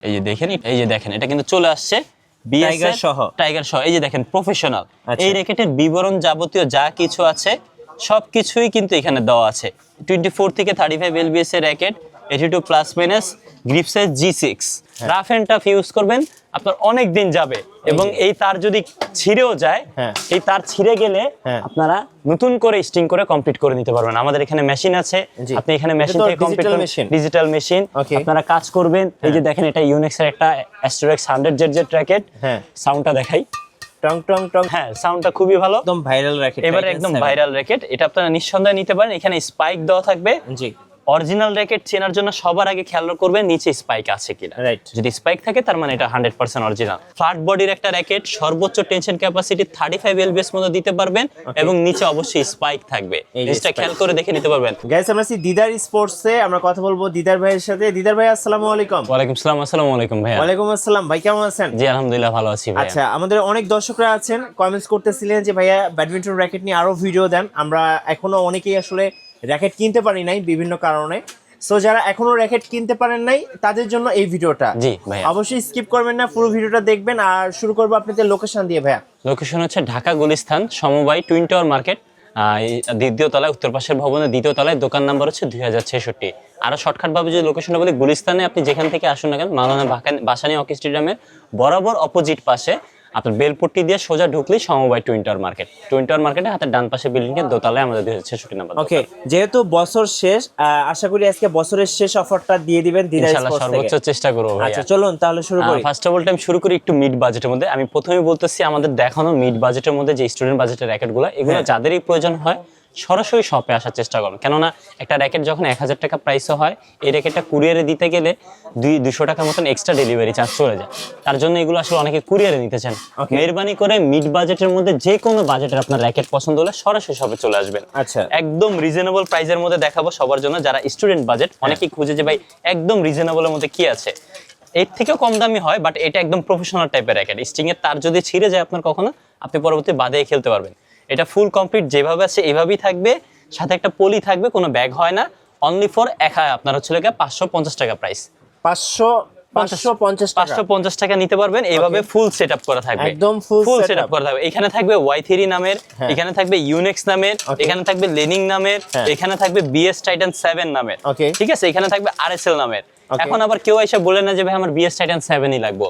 এই যে দেখেন, এই যে দেখেন এটা কিন্তু চলে আসছে টাইগার সহ। টাইগার সহ। এই যে দেখেন প্রফেশনাল, এই র্যাকেটের বিবরণ যাবতীয় যা কিছু আছে সবকিছুই কিন্তু এখানে দেওয়া আছে। 24 থেকে 35 এলবিএস এর racket, 82 plus minus, grip size G6, rough and tough use করবেন, আপনার অনেক দিন যাবে। এবং এই তার যদি ছিঁড়েও যায়, এই তার ছিঁড়ে গেলে আপনারা নতুন করে স্টিং করে কমপ্লিট করে নিতে পারবেন। আমাদের এখানে মেশিন আছে, আপনি এখানে মেশিন থেকে কমপ্লিট করবেন, ডিজিটাল মেশিন আপনারা কাজ করবেন। এই যে দেখেন এটা ইউনেক্স এর একটা অ্যাস্ট্রোএক্স 100 র্যাকেট। সাউন্ডটা দেখাই, টং টং টং। হ্যাঁ, সাউন্ডটা খুবই ভালো, একদম ভাইরাল র্যাকেট। এবারে একদম ভাইরাল র্যাকেট, এটা আপনারা নিঃসন্দেহে নিতে পারেন। এখানে স্পাইক দেওয়া থাকবে। জি, অরিজিনাল র্যাকেট চেনার জন্য সবার আগে খেয়াল করবেন নিচে স্পাইক আছে কিনা। রাইট, যদি স্পাইক থাকে তার মানে এটা 100% অরিজিনাল। ফ্ল্যাট বডির একটা র্যাকেট, সর্বোচ্চ টেনশন ক্যাপাসিটি 35 এলবিএস মধ্যে দিতে পারবেন এবং নিচে অবশ্যই স্পাইক থাকবে। এটা খেয়াল করে দেখে নিতে পারবেন। গাইস, আমরা আছি দিদার স্পোর্টসে, আমরা কথা বলবো দিদার ভাইয়ের সাথে। দিদার ভাই, আসসালামু আলাইকুম। ওয়ালাইকুম আসসালাম। আসসালামু আলাইকুম ভাই। ওয়ালাইকুম আসসালাম ভাই, কেমন আছেন? জি আলহামদুলিল্লাহ ভালো আছি ভাই। আচ্ছা, আমাদের অনেক দর্শকরা আছেন, কমেন্টস করতেছিলেন যে ভাইয়া ব্যাডমিন্টন র্যাকেট নিয়ে আরো ভিডিও দেন। আমরা এখনো অনেকেই আসলে র্যাকেট কিনতে পারি নাই বিভিন্ন কারণে। সো যারা এখনো র্যাকেট কিনতে পারেন নাই তাদের জন্য এই ভিডিওটা। জি ভাই, অবশ্যই স্কিপ করবেন না, পুরো ভিডিওটা দেখবেন। আর শুরু করবো আপনাদের লোকেশন দিয়ে ভাইয়া। লোকেশন হচ্ছে ঢাকা গুলিস্তান সমবায় টুইন টাওয়ার মার্কেট, দ্বিতীয় তলায়, উত্তর পাশের ভবনের দ্বিতীয় তলায়, দোকান নাম্বার হচ্ছে 2066। আরো শর্টকাট ভাবে যদি লোকেশনটা বলি, গুলিস্তানে আপনি যেখান থেকে আসুন না কেন, মাওলানা ভাসানী হকি স্টেডিয়ামের বরাবর অপোজিট পাশে আপনার বেলপট্টি দিয়ে সোজা ঢুকলেই সমবায় twin tower market. Twin tower মার্কেটের হাতের ডান পাশে বিল্ডিং এর দোতলায় আমাদের 2066 নাম্বার। ওকে, যেহেতু বছর শেষ, আশা করি আজকে বছরের শেষ অফারটা দিয়ে দিবেন দিদার ইনশাআল্লাহ, স্পোর্টস থেকে। সর্বোচ্চ চেষ্টা করব ভাই। আচ্ছা চলুন তাহলে শুরু করি। ফার্স্ট অফ অল টাইম শুরু করি একটু মিড বাজেটের মধ্যে। আমি প্রথমেই বলতেছি আমাদের দেখানো মিড বাজেটের মধ্যে যে স্টুডেন্ট বাজেটের র্যাকেটগুলো, এগুলো যাদেরই প্রয়োজন হয় সরাসরি শপে আসার চেষ্টা করুন। কেননা একটা র্যাকেট যখন 1000 টাকা প্রাইসও হয়, এই র্যাকেটটা কুরিয়ারে দিতে গেলে 200 টাকার মতন এক্সট্রা ডেলিভারি চার্জ চলে যায়। তার জন্য এগুলো আসলে অনেকে কুরিয়ারে নিতে চান। মেহরবানি করে মিড বাজেটের মধ্যে যে কোনো বাজেটের আপনার র্যাকেট পছন্দ হলে সরাসরি শপে চলে আসবেন। আচ্ছা, একদম রিজনেবল প্রাইসের মধ্যে দেখাবো সবার জন্য যারা স্টুডেন্ট বাজেট। অনেকেই খুঁজে যে ভাই একদম রিজনেবলের মধ্যে কি আছে। এর থেকেও কম দামি হয়, বাট এটা একদম প্রফেশনাল টাইপের র্যাকেট। স্টিং এর তার যদি ছিঁড়ে যায় আপনার কখনো, আপনি পরবর্তী বাদে খেলতে পারবেন। এটা ফুল কমপ্লিট যেভাবে আছে এইভাবেই থাকবে, সাথে একটা পলি থাকবে, কোনো ব্যাগ হয় না। অনলি ফর আপনার হচ্ছে 550 টাকা প্রাইস। 550 টাকা নিতে পারবেন। এইভাবে ফুল সেটআপ করা থাকবে, একদম ফুল সেটআপ করা থাকবে। এখানে থাকবে Y3 নামের, এখানে থাকবে ইউনেক্স নামের, এখানে থাকবে লেনিং নামের, এখানে থাকবে BS টাইটান 7 নামের, ঠিক আছে, এখানে থাকবে RSL নামের। এখন আবার কেউ এসে বলে না যে ভাই আমার BS টাইটান 7ই লাগবে।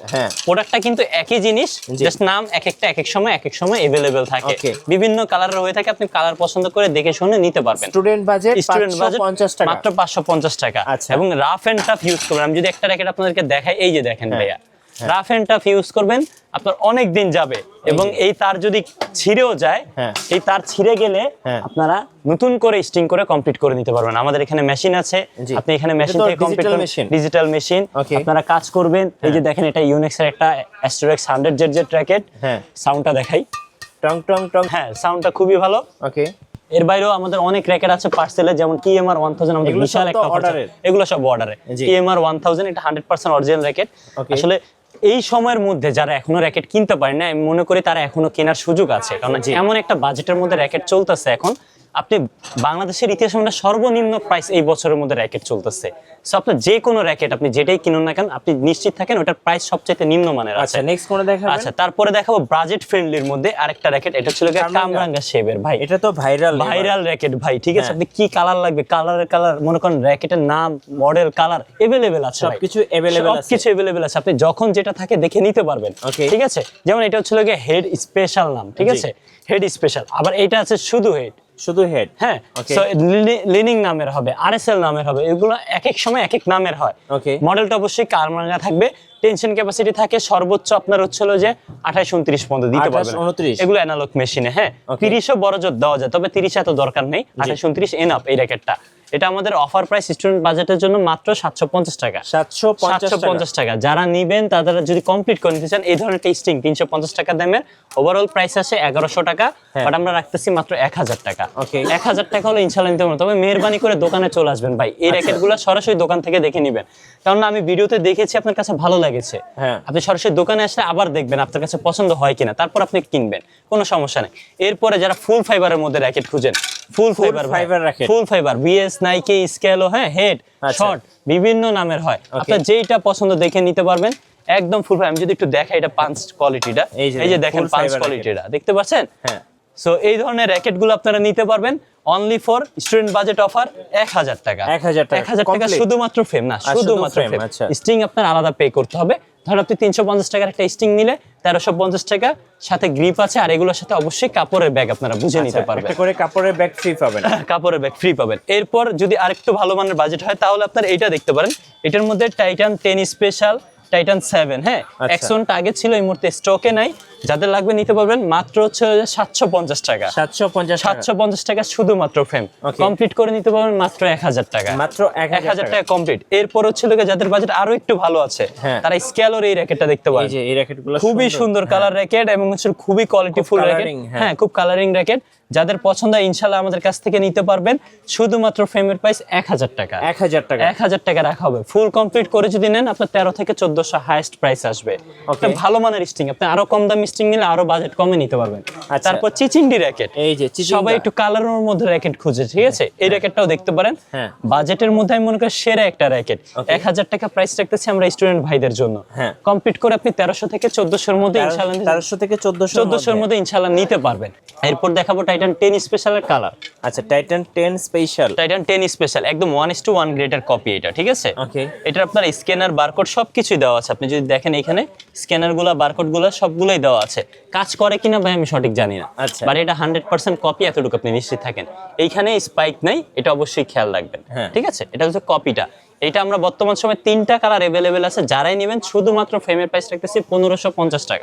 প্রোডাক্টটা কিন্তু একই জিনিস, জাস্ট নাম এক একটা এক এক সময় अवेलेबल থাকে, বিভিন্ন কালারের হয়ে থাকে। আপনি কালার পছন্দ করে দেখে শুনে নিতে পারবেন। স্টুডেন্ট বাজেট 550 টাকা, মাত্র 550 টাকা। এবং রাফ এন্ড টাফ ইউজ করবেন। আমি যদি একটা র্যাকেট আপনাদেরকে দেখাই, এই যে দেখেন ভাইয়া, রাফ এন্ড টাফ ইউজ করবেন, আপনার অনেক দিন যাবে। এবং এই তার যদি ছিঁড়েও যায়, এই তার ছিঁড়ে গেলে আপনারা নতুন করে স্টিং করে কমপ্লিট করে নিতে পারবেন। আমাদের এখানে মেশিন আছে, আপনি এখানে মেশিন থেকে কমপ্লিট করবেন, ডিজিটাল মেশিন আপনারা কাজ করবেন। এই যে দেখেন এটা ইউনেক্স এর একটা অ্যাস্ট্রোএক্স 100 র্যাকেট। সাউন্ডটা দেখাই, টং টং টং। হ্যাঁ, সাউন্ডটা খুবই ভালো। ওকে, এর বাইরেও আমাদের অনেক র্যাকেট আছে পার্সেলে, যেমন TMR 1000, আমাদের বিশাল একটা অর্ডার। এগুলো সব অর্ডারে। TMR 1000 এটা 100% অরিজিনাল র্যাকেট। আসলে এই সময়ের মধ্যে যারা এখনো র্যাকেট কিনতে পারে না, আমি মনে করি তারা এখনো কেনার সুযোগ আছে। কারণ এমন একটা বাজেটের মধ্যে র্যাকেট চলতেছে এখন। আপনি বাংলাদেশের ইতিহাসে মধ্যে সর্বনিম্ন প্রাইস এই বছরের মধ্যে র্যাকেট চলতেছে। সো আপনার যে কোনো র্যাকেট আপনি যেটাই কিনুন না কেন, আপনি নিশ্চিত থাকেন ওটার প্রাইস সবচেয়ে নিম্ন মানের আছে। আচ্ছা, নেক্সট কোন দেখাবেন? আচ্ছা, তারপরে দেখাবো বাজেট ফ্রেন্ডলির মধ্যে আরেকটা র্যাকেট। এটা ছিল কামরাঙ্গা শেপের ভাই। এটা তো ভাইরাল র্যাকেট ভাই, ঠিক আছে। আপনি কি কালার লাগবে, কালার মনে করেন, র্যাকেটের নাম, মডেল, কালার अवेलेबल আছে, সবকিছু अवेलेबल আছে। আপনি যখন যেটা থাকে দেখে নিতে পারবেন, ঠিক আছে। যেমন এটা হচ্ছে হেড স্পেশাল নাম, ঠিক আছে, হেড স্পেশাল। আবার এটা আছে শুধু হেড, হ্যাঁ। সো লিনিং নামের হবে, RSL নামের হবে। এগুলো এক এক সময় এক এক নামের হয়। মডেলটা অবশ্যই কামরাঙ্গা থাকবে। টেনশন ক্যাপাসিটি থাকে সর্বোচ্চ আপনার হচ্ছে যে 28-29 পর্যন্ত দিতে পারবেন। এগুলো অ্যানালগ মেশিনে। হ্যাঁ, 30ও বড় জোর দেওয়া যায়, তবে 30 এত দরকার নেই। 28-29 এনাফ এই র্যাকেটটা। এটা আমাদের অফার প্রাইস স্টুডেন্ট বাজেটের জন্য মাত্র 750 টাকা। 750 টাকা। যারা নিবেন তারা যদি কমপ্লিট করে নিতে চান, এই ধরনের টেস্টিং 350 টাকা দামের ওভারঅল প্রাইস আসে 1100 টাকা, বাট আমরা রাখতেছি মাত্র 1000 টাকা। 1000 টাকা হলে ইনশাআল্লাহ নিতে পারবেন। তবে মেহরবানি করে দোকানে চলে আসবেন ভাই, এই র্যাকেটগুলো সরাসরি দোকান থেকে দেখে নেবেন। কারণ আমি ভিডিওতে দেখেছি, আপনার কাছে ভালো লেগেছে, আপনি সরাসরি দোকানে আসলে আবার দেখবেন আপনার কাছে পছন্দ হয় কিনা, তারপর আপনি কিনবেন, কোনো সমস্যা নেই। এরপরে যারা ফুল ফাইবারের মধ্যে র্যাকেট খুঁজেন, full fibre racket, full fibre BS, Nike, স্কেলো, হ্যাঁ, হেড, শর্ট, বিভিন্ন নামের হয়। আপনার যেইটা পছন্দ দেখে নিতে পারবেন। একদম ফুল ফাইবার। আমি যদি একটু দেখাই এটা পাঞ্চ কোয়ালিটিটা, এই যে দেখেন পাঞ্চ কোয়ালিটিটা দেখতে পাচ্ছেন। হ্যাঁ, সো এই ধরনের র্যাকেট গুলো আপনারা নিতে পারবেন only for student budget offer 1000 টাকা। 1000 টাকা শুধুমাত্র ফ্রেম না, শুধুমাত্র ফ্রেম। স্টিং আপনার আলাদা পে করতে হবে। ধর আপনি 350 টাকার একটা স্টিং নিলে 1350 টাকা, সাথে গ্রিপ আছে, আর এগুলোর সাথে অবশ্যই কাপড়ের ব্যাগ আপনারা বুঝে নিতে পারবেন। একটা করে কাপড়ের ব্যাগ ফ্রি পাবেন। কাপড়ের ব্যাগ ফ্রি পাবেন। এরপর যদি আরেকটু ভালো মানের বাজেট হয় তাহলে আপনারা এইটা দেখতে পারেন। এটার মধ্যে টাইটান 10 স্পেশাল, টাইটান 7, হ্যাঁ, এক্সনটা আগে ছিল, এই মুহূর্তে স্টকে নাই। যাদের লাগবে নিতে পারবেন। মাত্র হচ্ছে 750 টাকা। 750 টাকা শুধুমাত্র ফ্রেম কমপ্লিট করে নিতে পারবেন মাত্র 1000 টাকা। মাত্র 1000 টাকা কমপ্লিট। এরপর হচ্ছে যাদের বাজেট আরো একটু ভালো আছে তারা স্কেলোর এই র্যাকেটটা দেখতে পারেন। এই যে এই র্যাকেটগুলো খুবই সুন্দর কালার র্যাকেট এবং হচ্ছে খুবই কোয়ালিটিফুল র্যাকেট। হ্যাঁ, খুব কালারিং র্যাকেট। যাদের পছন্দ ইনশাআল্লাহ আমাদের কাছ থেকে নিতে পারবেন। শুধুমাত্র ফ্রেমের প্রাইস 1000 টাকা। 1000 টাকা রাখা হবে। ফুল কমপ্লিট করে যদি নেন আপনার 13 থেকে 1400 হাইয়েস্ট প্রাইস আসবে। একটা ভালো মানের স্টিং, আপনি আরো কম দামি স্টিং নিলে আরো বাজেট কমে নিতে পারবেন। তারপর চিচিন্ডি র্যাকেট, এই যে সবাই একটু কালারের মধ্যে র্যাকেট খুঁজে, ঠিক আছে, এই র্যাকেটটাও দেখতে পারেন। বাজেটের মধ্যে আমি মনে করি সেরা একটা র্যাকেট। 1000 টাকা প্রাইস রাখতেছি আমরা স্টুডেন্ট ভাইদের জন্য। কমপ্লিট করে আপনি 1300 থেকে 1400 এর মধ্যে ইনশাআল্লাহ 1300 থেকে 1400 এর মধ্যে ইনশাআল্লাহ নিতে পারবেন। এরপর দেখাবো টাইটান 10 স্পেশালের কালার। আচ্ছা, টাইটান 10 স্পেশাল, টাইটান 10 স্পেশাল একদম 1:1 গ্রেডের কপি এটা, ঠিক আছে। এটা আপনার স্ক্যানার, বারকোড সবকিছুই দেওয়া আছে। আপনি যদি দেখেন এখানে স্ক্যানারগুলো, বারকোডগুলো সবগুলোই দেওয়া আছে। কাজ করে কিনা ভাই আমি সঠিক জানি না, বাট এটা 100% কপি, এতটুকু আপনি নিশ্চিত থাকেন। এইখানে স্পাইক নাই, এটা অবশ্যই খেয়াল রাখবেন, ঠিক আছে। এটা হচ্ছে কপিটা। এটা আমরা বর্তমান সময় 3টা কালার अवेलेबल আছে। যারাই নেবেন শুধুমাত্র ফ্রেমের প্রাইস রাখতেছি 1550 টাকা।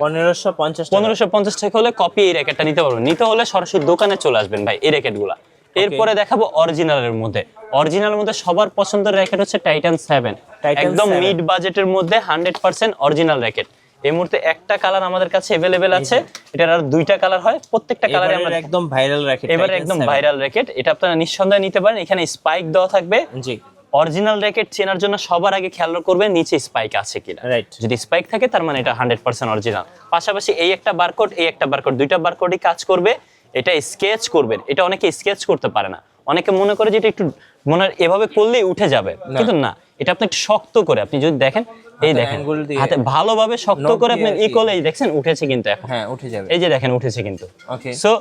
1550 টাকা হলে কপি এই র্যাকেটটা নিতে পারবেন। নিতে হলে সরাসরি দোকানে চলে আসবেন ভাই এই র্যাকেটগুলো। এরপরে দেখাবো অরিজিনালের মধ্যে। অরিজিনালের মধ্যে সবার পছন্দের র্যাকেট হচ্ছে টাইটান 7, একদম মিড বাজেটের মধ্যে 100% অরিজিনাল র্যাকেট। এই মুহূর্তে একটা কালার আমাদের কাছে अवेलेबल আছে। এটার আর 2টা কালার হয়, প্রত্যেকটা কালারে আমরা একদম ভাইরাল র্যাকেট। এবারে একদম ভাইরাল র্যাকেট, এটা আপনারা নিঃসন্দেহে নিতে পারেন। এখানে স্পাইক দেওয়া থাকবে। জি, অরিজিনাল র্যাকেট চেনার জন্য সবার আগে খেয়াল করবেন নিচে স্পাইক আছে কিনা। যদি স্পাইক থাকে তার মানে এটা 100% অরিজিনাল। পাশাপাশি এই একটা বারকোড, এই একটা বারকোড, দুইটা বারকোডই কাজ করবে। এটা স্কেচ করবেন, এটা অনেকে স্কেচ করতে পারে না। অনেকে মনে করে যে এটা একটু মনে এভাবে করলেই উঠে যাবে, কিন্তু না, এটা আপনি একটু শক্ত করে, আপনি যদি দেখেন, এই দেখেন হাতে ভালোভাবে শক্ত করে আপনি করলে এই দেখছেন উঠেছে, কিন্তু এখন হ্যাঁ উঠে যাবে। এই যে দেখেন উঠেছে কিন্তু। সো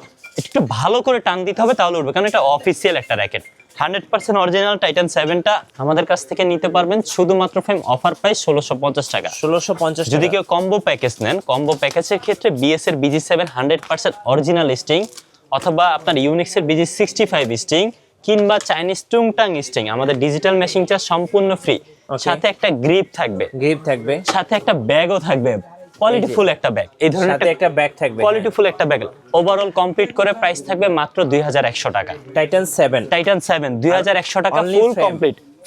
একটু ভালো করে টান দিতে হবে তাহলে উঠবে, কারণ এটা অফিসিয়াল একটা র্যাকেট। 100% অরিজিনাল টাইটান 7টা আমাদের কাছ থেকে নিতে পারবেন শুধুমাত্র ফ্রেম অফার প্রাইস 1650 টাকা। 1650। যদি কেউ কম্বো প্যাকেজ নেন, কম্বো প্যাকেজের ক্ষেত্রে বিএস এর BG7 100% অরিজিনাল স্টিং, অথবা আপনার ইউনিক্স এর BG65 স্টিং, কিংবা চাইনিজ টুংটাং স্টিং, আমাদের ডিজিটাল মেশিং চার্জ সম্পূর্ণ ফ্রি। সাথে একটা গ্রিপ থাকবে, সাথে একটা ব্যাগও থাকবে, কোয়ালিটিফুল একটা ব্যাগ। এই ধরনের একটা ব্যাগ থাকবে, কোয়ালিটিফুল একটা ব্যাগ। ওভারঅল কমপ্লিট করে প্রাইস থাকবে মাত্র 2100 টাকা। টাইটান 7 2100 টাকা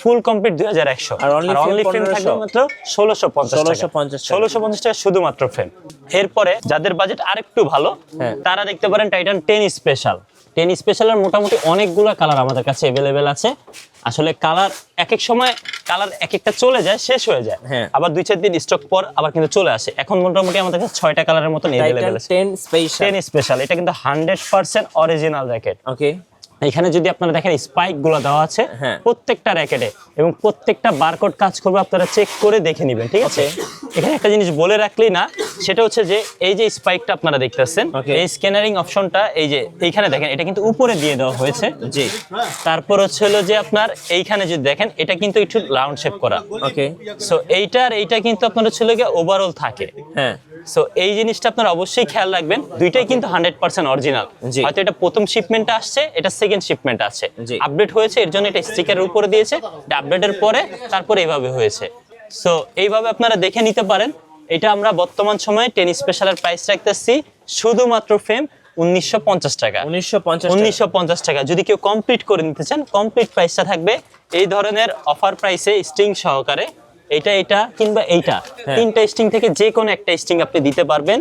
ফুল কমপ্লিট। 2100 আর অনলি ফ্রেম থাকবে মাত্র 1650 টাকা শুধুমাত্র ফ্রেম। এরপরে যাদের বাজেট আরেকটু ভালো তারা দেখতে পারেন টাইটান 10 স্পেশাল। 10 স্পেশালের মোটামুটি অনেকগুলো কালার আমাদের কাছে अवेलेबल আছে। আসলে কালার এক এক সময় কালার এক একটা চলে যায়, শেষ হয়ে যায়, আবার 2-4 দিন স্টক পর আবার কিন্তু চলে আসে। এখন মোটামুটি আমাদের কাছে 6টা কালারের মতো अवेलेबल আছে। 10 স্পেশাল এটা কিন্তু 100% অরিজিনাল র্যাকেট। ওকে, এখানে যদি আপনারা দেখেন স্পাইক গুলো দেওয়া আছে প্রত্যেকটা র্যাকেটে, এবং প্রত্যেকটা বারকোড কাজ করবে, আপনারা চেক করে দেখে নেবেন, ঠিক আছে। এখানে একটা জিনিস বলে রাখলেই না, সেটা হচ্ছে যে এই যে স্পাইকটা আপনারা দেখতেছেন, এই স্ক্যানারিং অপশনটা এই যে এইখানে দেখেন, এটা কিন্তু উপরে দিয়ে দেওয়া হয়েছে। জি, তারপর হচ্ছে হলো যে আপনার এইখানে যদি দেখেন, এটা কিন্তু একটু রাউন্ড শেপ করা। ওকে, সো এইটা কিন্তু আপনার হচ্ছে গিয়ে ওভারঅল থাকে। হ্যাঁ, সো এই জিনিসটা আপনারা অবশ্যই খেয়াল রাখবেন। দুইটাই কিন্তু 100% অরিজিনাল। হয়তো এটা প্রথম শিপমেন্টে আসছে, এটা সেকেন্ড শিপমেন্ট আছে, আপডেট হয়েছে, এর জন্য এটা স্টিকারের উপরে দিয়েছে, এটা আপডেটের পরে তারপরে এইভাবে হয়েছে। সো এইভাবে আপনারা দেখে নিতে পারেন। এটা আমরা বর্তমান সময়ে 10 স্পেশালের প্রাইস রাখতেছি শুধুমাত্র ফ্রেম 1950 টাকা। 1950 টাকা। যদি কেউ কমপ্লিট করে নিতে চান, কমপ্লিট প্রাইসটা থাকবে এই ধরনের অফার প্রাইসে স্টিং সহকারে। এটা কিংবা এইটা, তিনটা স্টিং থেকে যে কোনো একটা স্টিং আপনি দিতে পারবেন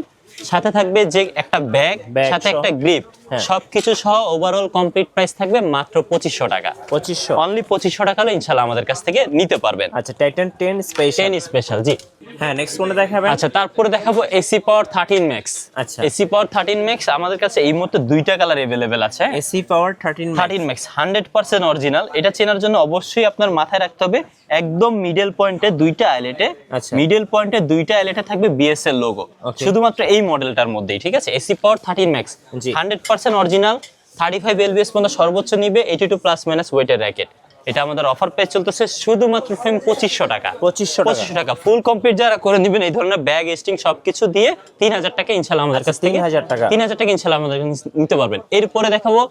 সাথে থাকবে যে একটা ব্যাগ, সাথে সহ। একটা গ্রিপ, সবকিছু সহ ওভারঅল কমপ্লিট প্রাইস থাকবে মাত্র 2500 টাকা। 2500 অনলি 2500 টাকা হলে ইনশাআল্লাহ আমাদের কাছ থেকে নিতে পারবেন। আচ্ছা, টাইটান 10 স্পেশাল। 10 স্পেশাল, জি। হ্যাঁ, নেক্সট কোনটা দেখাবেন? আচ্ছা, তারপরে দেখাবো এসি পাওয়ার 13 ম্যাক্স। আচ্ছা, এসি পাওয়ার 13 ম্যাক্স আমাদের কাছে এই মুহূর্তে দুইটা কালার अवेलेबल আছে। এসি পাওয়ার 13 ম্যাক্স 100% অরিজিনাল। এটা চেনার জন্য অবশ্যই আপনার মাথায় রাখতে হবে একদম মিডল পয়েন্টে দুইটা আইলেটে, আচ্ছা, মিডল পয়েন্টে দুইটা আইলেটে থাকবে বিএসএল লোগো, শুধুমাত্র এই মডেলটার মধ্যেই, ঠিক আছে? এসি পাওয়ার 13 ম্যাক্স 100% অরিজিনাল, 35 এলবিএস পর্যন্ত সর্বোচ্চ নিবে, 82 প্লাস মাইনাস ওয়েটের র‍্যাকেট। এটা আমাদের অফার প্রাইস চলতেছে শুধুমাত্র ফ্রেম 2500 টাকা। 2500 টাকা ফুল কমপ্লিট যারা করে নেবেন এই ধরনের ব্যাগ স্টিং সবকিছু দিয়ে 3000 টাকা ইনশাআল্লাহ আমাদের কাছ থেকে 3000 টাকা ইনশাআল্লাহ আমাদের কাছে নিতে পারবেন। এরপরে দেখাবো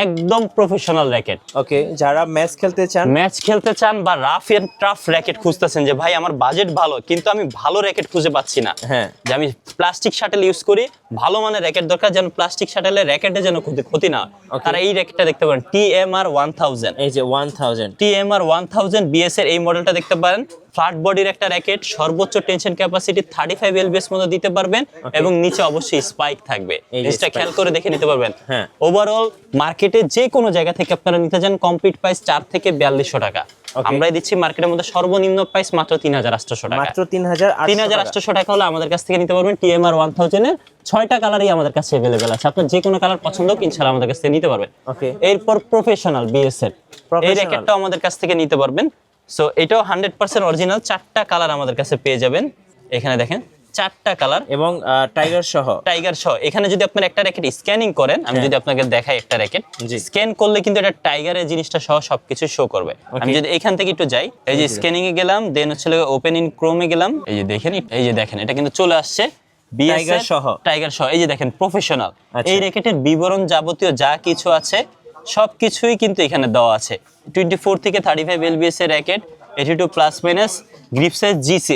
একদম প্রফেশনাল র‍্যাকেট। ওকে, যারা ম্যাচ খেলতে চান বা রাফ এন্ড টাফ র‍্যাকেট খুঁজতেছেন যে ভাই আমার বাজেট ভালো কিন্তু আমি ভালো র‍্যাকেট খুঁজে পাচ্ছি না, যে আমি প্লাস্টিক শাটেল ইউজ করি, ভালো মানের র‍্যাকেট দরকার, যেন প্লাস্টিক শাটেলের র‍্যাকেটে যেন ক্ষতি না হয়, তারা এই র‍্যাকেটটা দেখতে পারেন। TMR 1000, এই যে 1000 TMR 1000 বিএস এর এই মডেলটা দেখতে পারেন। ফ্ল্যাট বডির একটা র‍্যাকেট, সর্বোচ্চ টেনশন ক্যাপাসিটি 35 এলবিএস মধ্যে দিতে পারবেন এবং নিচে অবশ্যই স্পাইক থাকবে, এটা খেয়াল করে দেখে নিতে পারবেন। ওভারঅল মার্কেটে যে কোনো জায়গা থেকে আপনারা নিতে যান কমপ্লিট প্রাইস 4 থেকে 4200 টাকা। আমরাই দিচ্ছি মার্কেটের মধ্যে সর্বনিম্ন প্রাইস মাত্র 3800 টাকা। মাত্র 3800 টাকা হলে আমাদের কাছ থেকে নিতে পারবেন। TMR 1000 এর 6টা কালারই আমাদের কাছে अवेलेबल আছে, আপনার যে কোনো কালার পছন্দ হোক ইনশাআল্লাহ আমাদের কাছ থেকে নিতে পারবেন। এরপর প্রফেশনাল বিএস এর এই র‍্যাকেটটাও আমাদের কাছ থেকে নিতে পারবেন। সো এটাও 100% অরিজিনাল, 4টা কালার আমাদের কাছে পেয়ে যাবেন। এখানে দেখেন 4টা কালার এবং টাইগার সহ। এখানে যদি আপনার একটা র‍্যাকেট স্ক্যানিং করেন, আমি যদি আপনাকে দেখাই একটা র‍্যাকেট স্ক্যান করলে কিন্তু এটা টাইগারের জিনিসটা সহ সবকিছু শো করবে। আমি যদি এখান থেকে একটু যাই, এই যে স্ক্যানিং এ গেলাম, দেন হচ্ছে ওপেন ইন ক্রোমে গেলাম, এই যে দেখেন এটা কিন্তু চলে আসছে টাইগার সহ। এই যে দেখেন প্রফেশনাল, এই র‍্যাকেটের বিবরণ যাবতীয় যা কিছু আছে সবকিছুই কিন্তু এখানে দেওয়া আছে। 24 থেকে 35 এলবিএস এর racket, 82 plus minus, grip size G6,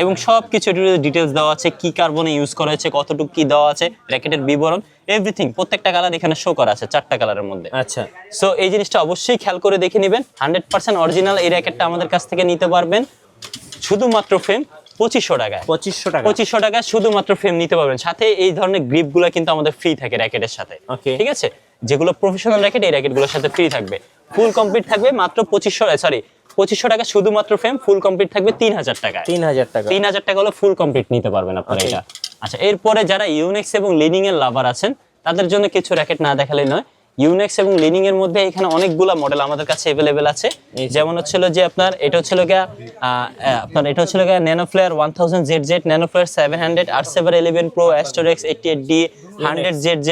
এবং সবকিছু ডিটেইলস দেওয়া আছে, কি কার্বনে ইউজ করা হয়েছে, কতটুকু কি দেওয়া আছে, র‍্যাকেটের বিবরণ এভরিথিং, প্রত্যেকটা কালার এখানে শো করা আছে 4টা কালারের মধ্যে। আচ্ছা, সো এই জিনিসটা অবশ্যই খেয়াল করে দেখে নেবেন। 100% অরিজিনাল এই র‍্যাকেটটা আমাদের কাছ থেকে নিতে পারবেন শুধুমাত্র ফ্রেম 2500 টাকায়। 2500 টাকা শুধুমাত্র ফ্রেম নিতে পারবেন। সাথে এই ধরনের গ্রিপগুলো কিন্তু আমাদের ফ্রি থাকে র‍্যাকেটের সাথে, ঠিক আছে? যেগুলো প্রফেশনাল র‍্যাকেট এই র‍্যাকেটগুলোর সাথে ফ্রি থাকবে। ফুল কমপ্লিট থাকবে মাত্র 2500 টাকা শুধুমাত্র ফ্রেম, ফুল কমপ্লিট থাকবে 3000 টাকা। 3000 টাকা হলে ফুল কমপ্লিট নিতে পারবেন আপনারা এটা। আচ্ছা, এরপরে যারা ইউনেক্স এবং লিনিং এর লাভার আছেন তাদের জন্য কিছু র‍্যাকেট না দেখালেই নয়। ইউনেক্স এবং লিনিং এর মধ্যে এখানে অনেকগুলা মডেল আমাদের কাছে अवेलेबल আছে, যেমন হচ্ছিল যে আপনার এটা হচ্ছিল nano flare 1000 ZZ, nano flare 700, R711 Pro, Astorex 88D, 100 ZZ,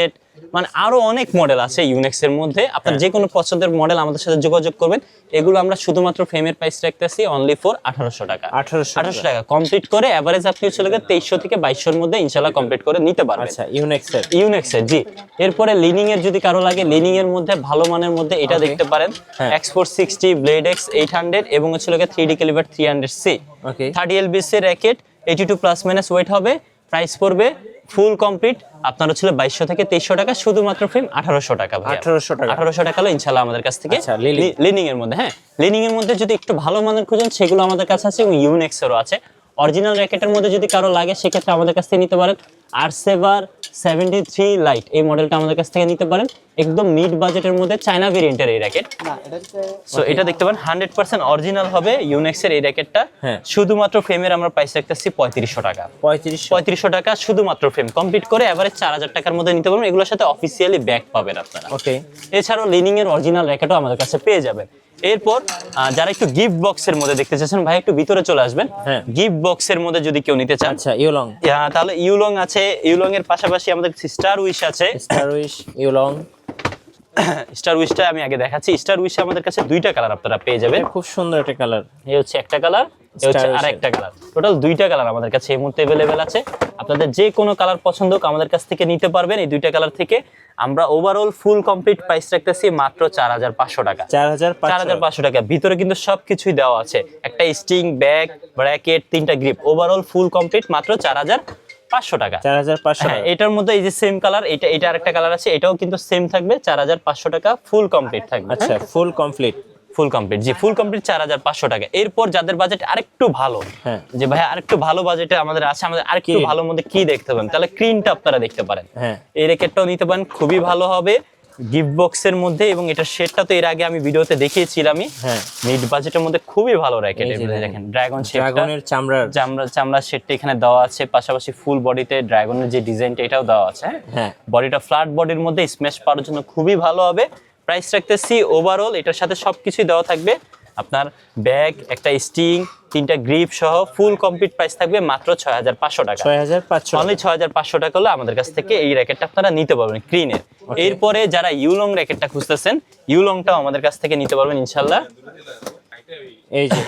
মানে আরো অনেক মডেল আছে ইউনেক্স এর মধ্যে। আপনার যে কোনো পছন্দের মডেল আমাদের সাথে যোগাযোগ করবেন। এগুলো আমরা শুধুমাত্র ফ্রেমের প্রাইস রাখতেছি অনলি ফর 1800 টাকা। 1800 টাকা কমপ্লিট করে এভারেজ আপনি হচ্ছে 2300 থেকে 2200 এর মধ্যে ইনশাআল্লাহ কমপ্লিট করে নিতে পারবেন। আচ্ছা, ইউনেক্স এর জি। এরপরে লিনিং এর যদি কারো লাগে, লিনিং এর মধ্যে ভালো মানের মধ্যে এটা দেখতে পারেন, X460 Blade X 800 এবং হচ্ছে 3D ক্যালিবার 300C, 30 এলবিএস এর র‍্যাকেট, 82 প্লাস মাইনাস ওয়েট হবে। প্রাইস পড়বে ফুল কমপ্লিট আপনার হচ্ছে 2200 থেকে 2300 টাকা, শুধুমাত্র ফ্রেম 1800 টাকা। 1800 টাকা হলো ইনশাআল্লাহ আমাদের কাছ থেকে লিনিং এর মধ্যে। লিনিং এর মধ্যে যদি একটু ভালো মানের খুঁজেন সেগুলো আমাদের কাছে আছে এবং ইউনেক্স এরও আছে। অরিজিনাল র‍্যাকেটের মধ্যে যদি কারো লাগে সেক্ষেত্রে আমাদের কাছ থেকে নিতে পারেন। R7 73 লাইট এই মডেলটা আমাদের কাছ থেকে নিতে পারেন, একদম মিড বাজেটের মধ্যে চায়না ভেরিয়েন্টের এই র‍্যাকেট। সো এটা দেখতে পারেন 100% অরিজিনাল হবে ইউনেক্স এর এই র‍্যাকেটটা। শুধুমাত্র ফ্রেমের আমরা প্রাইস রাখতেছি 3500 টাকা। 3500 টাকা শুধুমাত্র ফ্রেম কমপ্লিট করে এভারেজ 4000 টাকার মধ্যে নিতে পারবেন। এগুলোর সাথে অফিসিয়ালি ব্যাগ পাবেন আপনারা। এছাড়াও লিনিং এর অরিজিনাল র‍্যাকেটও আমাদের কাছে পেয়ে যাবেন। এরপর যারা একটু গিফট বক্সের মধ্যে দেখতে চাচ্ছেন, ভাই একটু ভিতরে চলে আসবেন। গিফট বক্সের মধ্যে যদি কেউ নিতে চান, আচ্ছা ইউলং, তাহলে ইউলং আছে। ইউলং এর পাশাপাশি আমাদের স্টার উইশ আছে। ইউলং স্টার উইশটা আমি আগে দেখাচ্ছি। স্টার উইশে আমাদের কাছে দুইটা কালার আপনারা পেয়ে যাবেন। খুব সুন্দর একটা কালার, এই হচ্ছে একটা কালার, এই হচ্ছে আরেকটা কালার। টোটাল দুইটা কালার আমাদের কাছে এই মুহূর্তে अवेलेबल আছে। আপনাদের যে কোনো কালার পছন্দ হোক আমাদের কাছ থেকে নিতে পারবেন। এই দুইটা কালার থেকে আমরা ওভারঅল ফুল কমপ্লিট প্রাইস রাখতেছি মাত্র 4500 টাকা। 4500 টাকা ভিতরে কিন্তু সবকিছুই দেওয়া আছে, একটা স্টিং, ব্যাগ, ব্র্যাকেট, 3টা গ্রিপ, ওভারঅল ফুল কমপ্লিট মাত্র 4500 টাকা। 4500 টাকা। এটার মধ্যে এই যে সেম কালার, এটা আরেকটা কালার আছে, এটাও কিন্তু সেম থাকবে 4500 টাকা ফুল কমপ্লিট থাকবে। আচ্ছা, ফুল কমপ্লিট ফুল কমপ্লিট, জি ফুল কমপ্লিট 4500 টাকা। এরপর যাদের বাজেট আরেকটু ভালো, হ্যাঁ যে ভাই আরেকটু ভালো বাজেটে আমাদের আছে, আমাদের আরেকটু কি? ভালো মধ্যে কি দেখতে পাবেন, তাহলে ক্রিনটা আপনারা দেখতে পারেন। হ্যাঁ এই র্যাকেটটাও নিতে পারেন, খুবই ভালো হবে গিফট বক্সের মধ্যে, এবং এটার শেডটা তো এর আগে আমি ভিডিওতে দেখিয়েছিলামই। হ্যাঁ মিড বাজেটের মধ্যে খুবই ভালো র্যাকেট। এই যে দেখেন ড্রাগন শেডটা, ড্রাগনের চামড়ার চামড়ার শেডটা এখানে দেওয়া আছে, পাশাপাশি ফুল বডিতে ড্রাগনের যে ডিজাইনটা এটাও দেওয়া আছে। হ্যাঁ বডিটা ফ্ল্যাট বডির মধ্যে স্ম্যাশ পাওয়ার জন্য খুবই ভালো হবে। প্রাইস রাখতেছি ওভারঅল এটার সাথে সবকিছুই দেওয়া থাকবে, আপনার ব্যাগ, একটা স্টিং, 3টা গ্রিপ সহ ফুল কমপ্লিট প্রাইস থাকবে মাত্র 6500 টাকা। 6500 অনলি 6500 টাকা হলে আমাদের কাছ থেকে এই র্যাকেটটা আপনারা নিতে পারবেন ক্রিনের। এরপরে যারা ইউলং র্যাকেটটা খুঁজতেছেন, ইউলংটাও আমাদের কাছ থেকে নিতে পারবেন ইনশাআল্লাহ। এই যে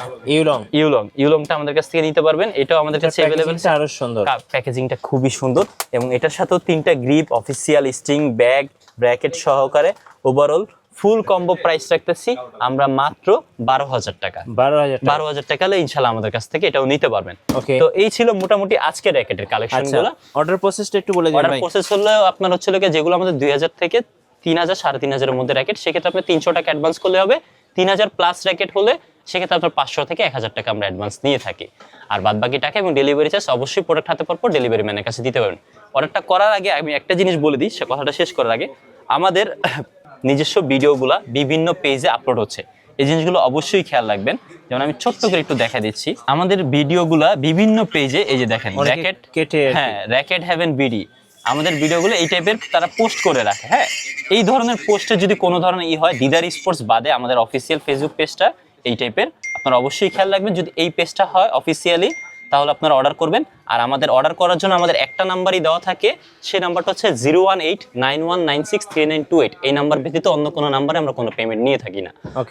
ইউলংটা আমাদের কাছ থেকে নিতে পারবেন, এটাও আমাদের কাছে अवेलेबल। আরো সুন্দর, প্যাকেজিংটা খুবই সুন্দর, এবং এটার সাথেও 3টা grip, official string, bag, bracket সহকারে ওভারঅল ফুল কম্বো প্রাইস রাখতেছি আমরা মাত্র 12000 টাকা। 12000 টাকা হলে ইনশাআল্লাহ আমাদের কাছ থেকে এটাও নিতে পারবেন। ওকে, তো এই ছিল মোটামুটি আজকের র্যাকেটের কালেকশনগুলো। অর্ডার প্রসেসটা একটু বলে দিন অর্ডার ভাই। প্রসেস হলো আপনার হচ্ছে যেগুলো আমাদের 2000 থেকে 3000 3500 এর মধ্যে র্যাকেট, সেক্ষেত্রে আপনি 300 টাকা অ্যাডভান্স করলে হবে। 3000 প্লাস র্যাকেট হলে সেক্ষেত্রে আপনার 500 থেকে 1000 টাকা আমরা অ্যাডভান্স নিয়ে থাকি। আর বাদ বাকি টাকা এবং ডেলিভারি চার্জ অবশ্যই প্রোডাক্ট হাতে পাওয়ার পর ডেলিভারি ম্যানের কাছে দিতে পারবেন। অর্ডারটা করার আগে আমি একটা জিনিস বলে দিই, সে কথাটা শেষ করার আগে, আমাদের নিজস্ব ভিডিওগুলা বিভিন্ন পেজে আপলোড হচ্ছে, এই জিনিসগুলো অবশ্যই খেয়াল রাখবেন। যেমন আমি ছোট্ট করে একটু দেখা দিচ্ছি, আমাদের ভিডিওগুলা বিভিন্ন পেজে, এই যে দেখেন র্যাকেট কেটে, হ্যাঁ র্যাকেট হেভেন বিডি, আমাদের ভিডিওগুলো এই টাইপের তারা পোস্ট করে রাখে। হ্যাঁ, এই ধরনের পোস্টে যদি কোনো ধরনের হয়, দিদার স্পোর্টস বাদে আমাদের অফিসিয়াল ফেসবুক পেজটা এই টাইপের, আপনারা অবশ্যই খেয়াল রাখবেন। যদি এই পেজটা হয় অফিসিয়ালি, তাহলে আপনারা অর্ডার করবেন। আর আমাদের অর্ডার করার জন্য আমাদের একটা নাম্বারই দেওয়া থাকে, সেই নাম্বারটা হচ্ছে 01891963928। এই নাম্বার ব্যতীত অন্য কোনো নাম্বারে আমরা কোনো পেমেন্ট নিয়ে থাকি না।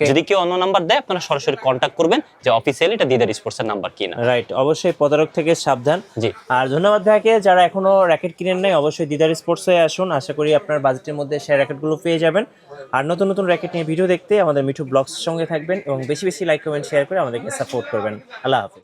যদি কেউ অন্য নাম্বার দেয়, আপনারা সরাসরি কন্ট্যাক্ট করবেন যে অফিসিয়ালি এটা দিদার স্পোর্টসের নাম্বার কিনা। রাইট, অবশ্যই প্রতারক থেকে সাবধান। জি, আর ধন্যবাদ ভাইকে। যারা এখনো র্যাকেট কিনেন নাই, অবশ্যই দিদার স্পোর্টসে আসুন, আশা করি আপনার বাজেটের মধ্যে সেই র্যাকেটগুলো পেয়ে যাবেন। আর নতুন নতুন র্যাকেট নিয়ে ভিডিও দেখতে আমাদের মিঠু ব্লগস সঙ্গে থাকবেন, এবং বেশি বেশি লাইক কমেন্ট শেয়ার করে আমাদেরকে সাপোর্ট করবেন। আল্লাহ হাফেজ।